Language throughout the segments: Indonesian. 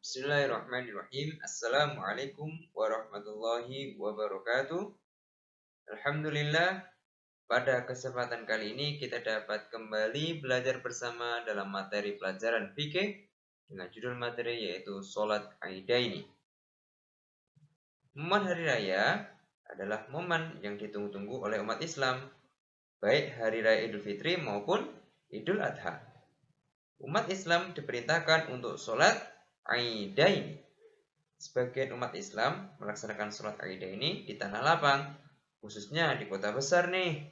Bismillahirrahmanirrahim. Assalamualaikum warahmatullahi wabarakatuh. Alhamdulillah, pada kesempatan kali ini kita dapat kembali belajar bersama dalam materi pelajaran fikih dengan judul materi yaitu Salat Aidaini. Momen hari raya adalah momen yang ditunggu-tunggu oleh umat Islam, baik hari raya Idul Fitri maupun Idul Adha. Umat Islam diperintahkan untuk sholat Aidaini. Sebagian umat Islam melaksanakan sholat Aidaini di tanah lapang, khususnya di kota besar nih.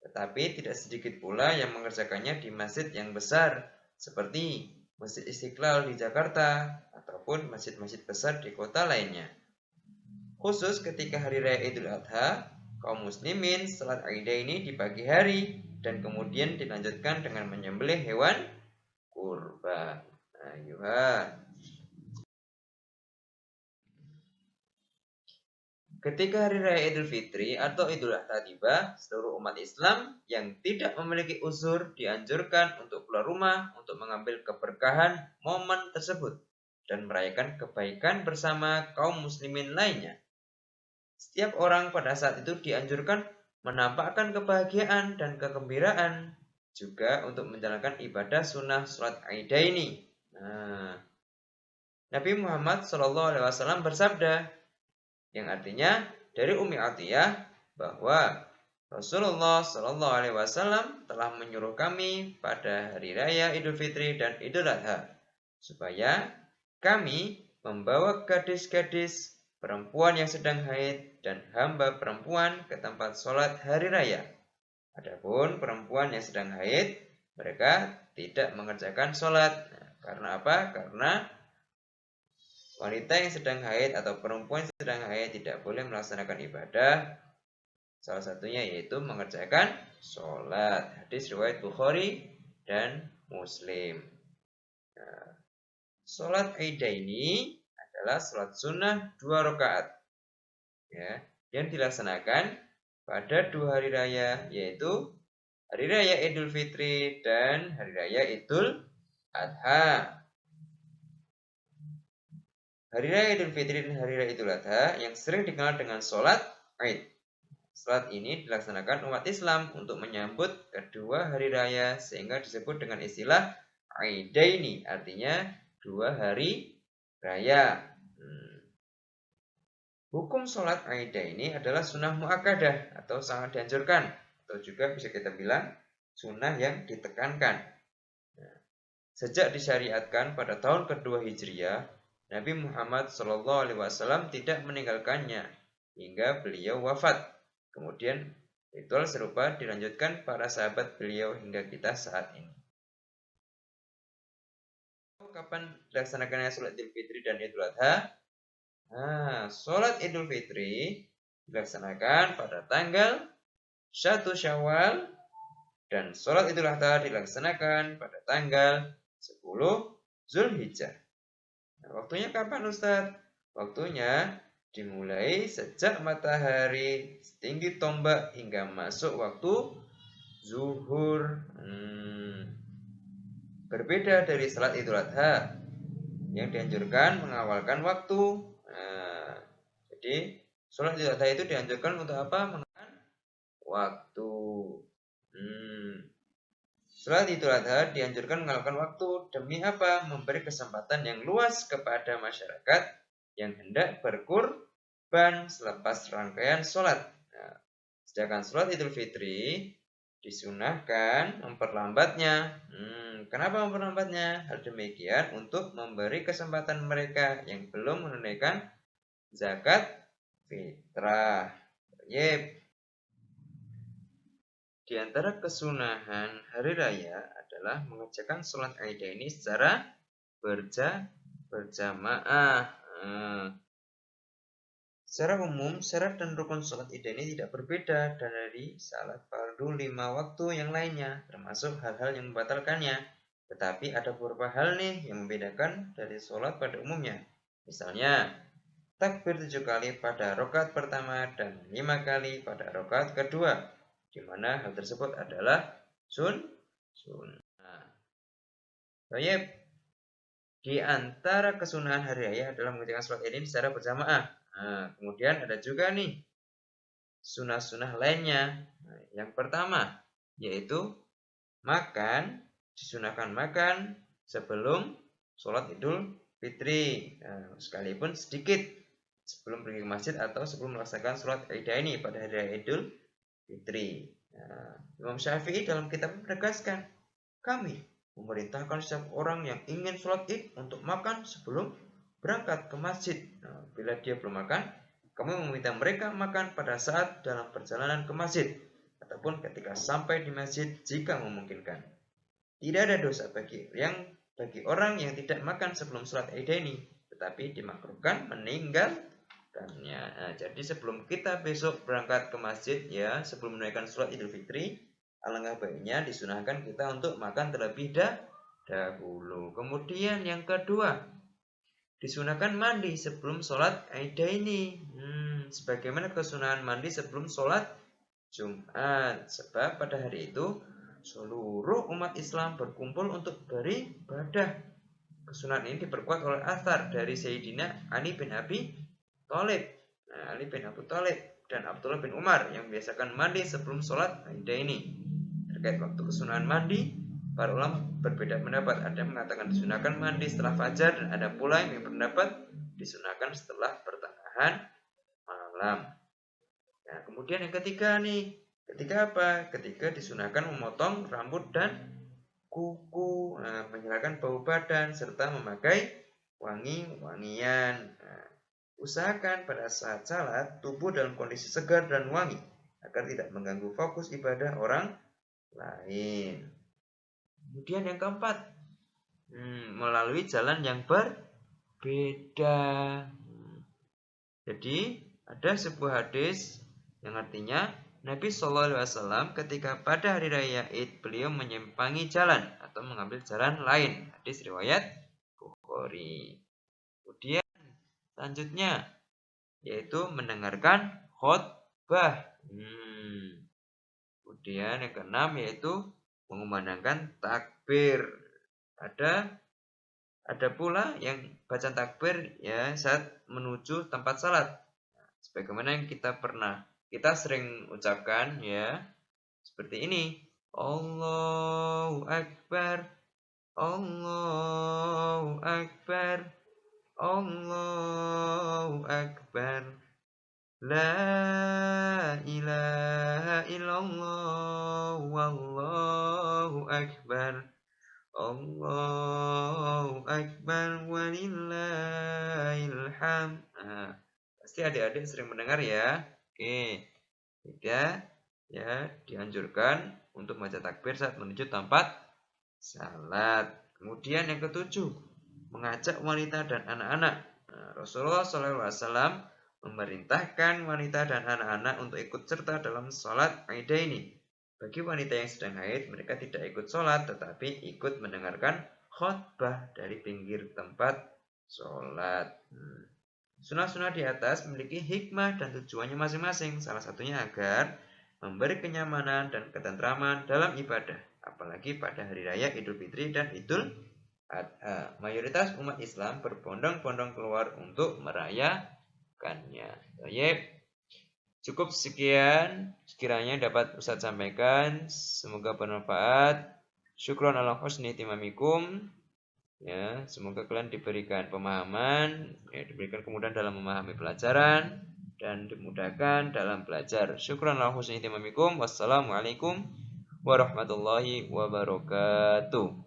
Tetapi tidak sedikit pula yang mengerjakannya di masjid yang besar, seperti Masjid Istiqlal di Jakarta, ataupun masjid-masjid besar di kota lainnya. Khusus ketika hari raya Idul Adha, kaum muslimin sholat Aidaini di pagi hari, dan kemudian dilanjutkan dengan menyembelih hewan kurban. Ayuhan. Ketika hari raya Idul Fitri atau Idul Adha tiba, seluruh umat Islam yang tidak memiliki uzur dianjurkan untuk keluar rumah untuk mengambil keberkahan momen tersebut dan merayakan kebaikan bersama kaum muslimin lainnya. Setiap orang pada saat itu dianjurkan menampakkan kebahagiaan dan kegembiraan, juga untuk menjalankan ibadah sunnah sholat Aidaini. Nabi Muhammad SAW bersabda, yang artinya dari Ummi Atiyah bahwa Rasulullah SAW telah menyuruh kami pada hari raya Idul Fitri dan Idul Adha supaya kami membawa gadis-gadis perempuan yang sedang haid dan hamba perempuan ke tempat sholat hari raya. Adapun perempuan yang sedang haid, mereka tidak mengerjakan sholat. Karena apa? Karena wanita yang sedang haid atau perempuan yang sedang haid tidak boleh melaksanakan ibadah. Salah satunya yaitu mengerjakan sholat. Hadis riwayat Bukhari dan Muslim. Nah, sholat Aidaini adalah sholat sunnah 2 rakaat, ya, yang dilaksanakan pada 2 hari raya, yaitu hari raya Idul Fitri dan hari raya Idul Adha. Hari raya Idul Fitri dan hari raya Idul Adha yang sering dikenal dengan sholat Aid. Sholat ini dilaksanakan umat Islam untuk menyambut kedua hari raya sehingga disebut dengan istilah Aidaini, artinya 2 hari raya. Hukum sholat Aidaini adalah sunnah mu'akkadah atau sangat dianjurkan, atau juga bisa kita bilang sunnah yang ditekankan. Sejak disyariatkan pada tahun kedua Hijriah, Nabi Muhammad SAW tidak meninggalkannya hingga beliau wafat. Kemudian ritual serupa dilanjutkan para sahabat beliau hingga kita saat ini. Kapan dilaksanakannya sholat Idul Fitri dan Idul Adha? Sholat Idul Fitri dilaksanakan pada tanggal 1 Syawal dan sholat Idul Adha dilaksanakan pada tanggal 10 Zulhijjah. Waktunya kapan Ustadz? Waktunya dimulai sejak matahari setinggi tombak hingga masuk waktu zuhur. Berbeda dari salat Idul Adha yang dianjurkan mengawalkan waktu. Jadi salat Idul Adha itu dianjurkan untuk apa? Mengenai waktu. Salat Idul Adha dianjurkan mengawalkan waktu demi apa? Memberi kesempatan yang luas kepada masyarakat yang hendak berkurban selepas rangkaian sholat. Sedangkan sholat Idul Fitri disunahkan memperlambatnya. Kenapa memperlambatnya? Hal demikian untuk memberi kesempatan mereka yang belum menunaikan zakat fitrah. Di antara kesunahan hari raya adalah mengerjakan sholat Aidaini secara berjamaah. Secara umum, syarat dan rukun sholat Aidaini tidak berbeda dari salat fardu 5 waktu yang lainnya, termasuk hal-hal yang membatalkannya. Tetapi ada beberapa hal nih yang membedakan dari sholat pada umumnya. Misalnya, takbir 7 kali pada rakaat pertama dan 5 kali pada rakaat kedua, di mana hal tersebut adalah sunnah. Baik. di antara kesunahan hari raya adalah mengerjakan sholat Id ini secara berjamaah. Nah, kemudian ada juga nih sunah-sunah lainnya. Nah, yang pertama yaitu makan, disunahkan makan sebelum sholat Idul Fitri, sekalipun sedikit sebelum pergi ke masjid atau sebelum melaksanakan sholat Idaini pada hari raya Idul Fitri. Imam Syafi'i dalam kitab menegaskan, kami memerintahkan setiap orang yang ingin sholat id untuk makan sebelum berangkat ke masjid. Bila dia belum makan, kami meminta mereka makan pada saat dalam perjalanan ke masjid ataupun ketika sampai di masjid jika memungkinkan. Tidak ada dosa bagi orang yang tidak makan sebelum sholat Idaini, tetapi dimakruhkan meninggalkannya. Jadi sebelum kita besok berangkat ke masjid, ya sebelum menunaikan sholat Idul Fitri, alangkah baiknya disunahkan kita untuk makan terlebih dahulu. Kemudian yang kedua, disunahkan mandi sebelum sholat Idaini. Sebagaimana kesunahan mandi sebelum sholat Jumat. Sebab pada hari itu seluruh umat Islam berkumpul untuk beribadah. Kesunahan ini diperkuat oleh athar dari Sayyidina Ali bin Abi Thalib. Ali bin Abi Thalib dan Abdullah bin Umar yang membiasakan mandi sebelum sholat Idaini. Terkait waktu kesunahan mandi, para ulama berbeda pendapat. Ada yang mengatakan disunahkan mandi setelah fajar dan ada pula yang berpendapat disunahkan setelah pertengahan malam. Nah, kemudian yang ketiga nih, ketika apa? Ketika disunahkan memotong rambut dan kuku, menghilangkan bau badan serta memakai wangi-wangian. Usahakan pada saat salat tubuh dalam kondisi segar dan wangi agar tidak mengganggu fokus ibadah orang lain. Kemudian yang keempat, melalui jalan yang berbeda. Jadi ada sebuah hadis yang artinya Nabi SAW ketika pada hari raya Id beliau menyimpangi jalan atau mengambil jalan lain. Hadis riwayat Bukhari. Kemudian selanjutnya yaitu mendengarkan khutbah. Kemudian yang keenam yaitu mengumandangkan takbir. Ada pula yang baca takbir ya saat menuju tempat salat. Sebagaimana yang kita sering ucapkan ya seperti ini. Allahu Akbar, Allahu Akbar, Allahu Akbar. La ilaha illallah wallahu akbar. Allahu akbar walillahil hamd. Pasti adik-adik sering mendengar ya. Oke. Tidak ya dianjurkan untuk membaca takbir saat menuju tempat salat. Kemudian yang ketujuh, mengajak wanita dan anak-anak. Rasulullah SAW memerintahkan wanita dan anak-anak untuk ikut serta dalam sholat Idaini. Bagi wanita yang sedang haid, mereka tidak ikut sholat, tetapi ikut mendengarkan khutbah dari pinggir tempat sholat. Sunah-sunah di atas memiliki hikmah dan tujuannya masing-masing. Salah satunya agar memberi kenyamanan dan ketentraman dalam ibadah, apalagi pada hari raya Idul Fitri dan Idul Adha. Mayoritas umat Islam berbondong-bondong keluar untuk merayakannya. Cukup sekian sekiranya dapat Ustaz sampaikan. Semoga bermanfaat. Syukron ala husni timamikum. Ya, semoga kalian diberikan pemahaman, diberikan kemudahan dalam memahami pelajaran dan dimudahkan dalam belajar. Syukron ala husni timamikum. Wassalamualaikum warahmatullahi wabarakatuh.